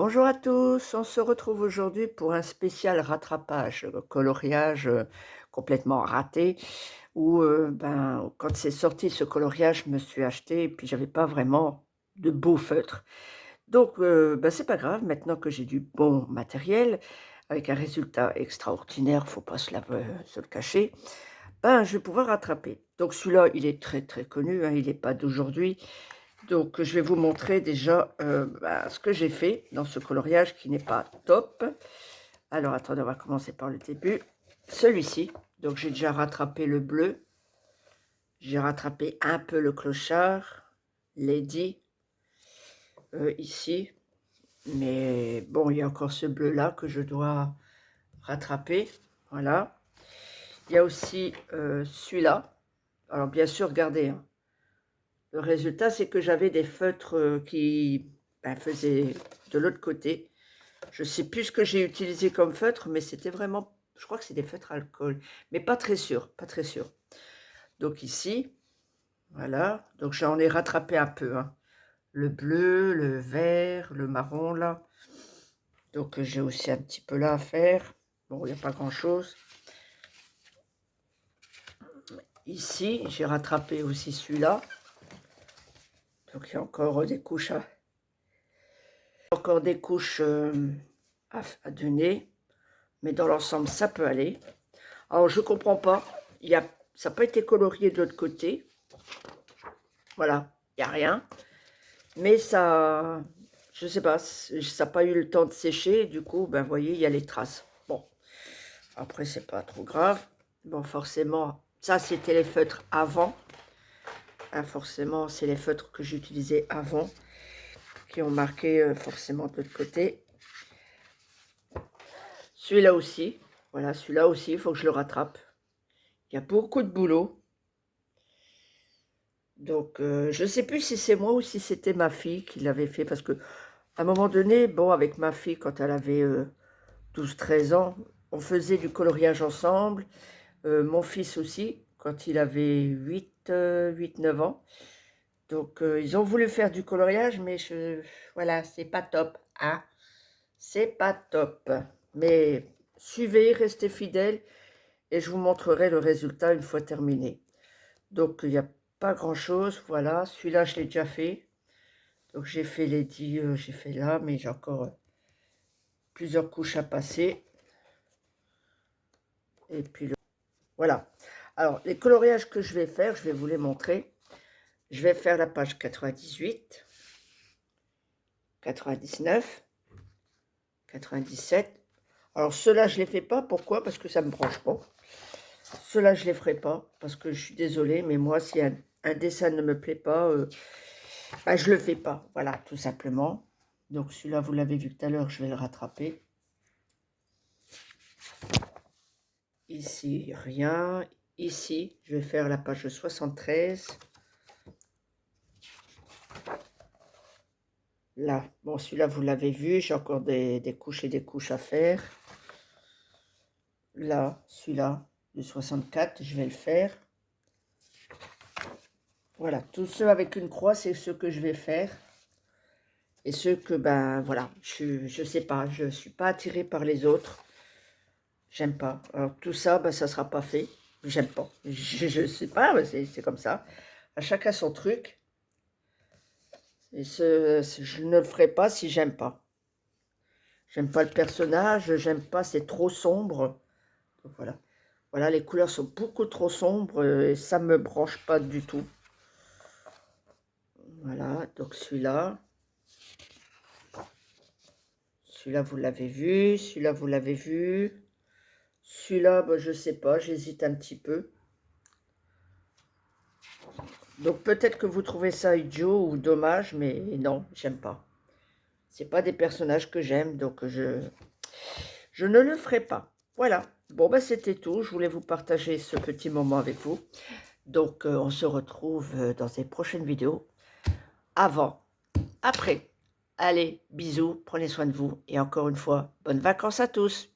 Bonjour à tous, on se retrouve aujourd'hui pour un spécial rattrapage, coloriage complètement raté, où quand c'est sorti ce coloriage, je me suis acheté et puis j'avais pas vraiment de beau feutre. Donc c'est pas grave, maintenant que j'ai du bon matériel, avec un résultat extraordinaire, faut pas se le cacher, je vais pouvoir rattraper. Donc celui-là, il est très très connu, hein, il n'est pas d'aujourd'hui. Donc, je vais vous montrer déjà, ce que j'ai fait dans ce coloriage qui n'est pas top. Alors attendez, on va commencer par le début. Celui-ci, donc j'ai déjà rattrapé le bleu, j'ai rattrapé un peu le clochard, Lady, ici, mais bon, il y a encore ce bleu-là que je dois rattraper, voilà. Il y a aussi, celui-là. Alors bien sûr, regardez, hein, le résultat, c'est que j'avais des feutres, qui, faisaient de l'autre côté. Je sais plus ce que j'ai utilisé comme feutre, mais c'était vraiment, je crois que c'est des feutres alcool, mais pas très sûr, pas très sûr. Donc ici, voilà, donc j'en ai rattrapé un peu, hein. Le bleu, le vert, le marron là. Donc j'ai aussi un petit peu là à faire. Bon, il n'y a pas grand-chose. Ici, j'ai rattrapé aussi celui-là. Donc il y a encore des couches encore des couches à donner, mais dans l'ensemble, ça peut aller. Alors, je comprends pas. Ça n'a pas été colorié de l'autre côté. Voilà, il n'y a rien. Mais ça, je sais pas, ça n'a pas eu le temps de sécher. Du coup, vous voyez, il y a les traces. Bon, après, c'est pas trop grave. Bon, forcément, ça, c'était les feutres avant. Hein, forcément, c'est les feutres que j'utilisais avant qui ont marqué forcément de l'autre côté. Celui-là aussi. Voilà, celui-là aussi, il faut que je le rattrape. Il y a beaucoup de boulot. Donc, je ne sais plus si c'est moi ou si c'était ma fille qui l'avait fait. Parce que à un moment donné, bon, avec ma fille, quand elle avait 12-13 ans, on faisait du coloriage ensemble. Mon fils aussi, quand il avait 8-9 ans. Donc, ils ont voulu faire du coloriage, mais voilà, c'est pas top, hein. C'est pas top. Mais suivez, restez fidèles et je vous montrerai le résultat une fois terminé. Donc, il n'y a pas grand-chose. Voilà, celui-là, je l'ai déjà fait. Donc, j'ai fait les 10, j'ai fait là, mais j'ai encore plusieurs couches à passer. Et puis, voilà. Alors, les coloriages que je vais faire, je vais vous les montrer. Je vais faire la page 98, 99, 97. Alors, ceux-là, je ne les fais pas. Pourquoi? Parce que ça ne me branche pas. Ceux-là, je ne les ferai pas. Parce que je suis désolée, mais moi, si un dessin ne me plaît pas, je ne le fais pas. Voilà, tout simplement. Donc, celui-là, vous l'avez vu tout à l'heure, je vais le rattraper. Ici, rien. Ici, je vais faire la page 73. Là, bon, celui-là, vous l'avez vu, j'ai encore des couches et des couches à faire. Là, celui-là, de 64, je vais le faire. Voilà, tous ceux avec une croix, c'est ceux que je vais faire. Et ceux que, voilà, je sais pas, je suis pas attirée par les autres. J'aime pas. Alors, tout ça, ça sera pas fait. J'aime pas. Je sais pas, c'est comme ça. À chacun son truc. Et je ne le ferai pas si j'aime pas. J'aime pas le personnage, j'aime pas, c'est trop sombre. Donc voilà. Voilà, les couleurs sont beaucoup trop sombres et ça me branche pas du tout. Voilà, donc celui-là. Celui-là, vous l'avez vu. Celui-là, vous l'avez vu. Celui-là, je sais pas, j'hésite un petit peu. Donc peut-être que vous trouvez ça idiot ou dommage, mais non, j'aime pas. C'est pas des personnages que j'aime, donc je ne le ferai pas. Voilà. Bon, c'était tout. Je voulais vous partager ce petit moment avec vous. Donc, on se retrouve dans des prochaines vidéos. Avant, après. Allez, bisous, prenez soin de vous. Et encore une fois, bonnes vacances à tous.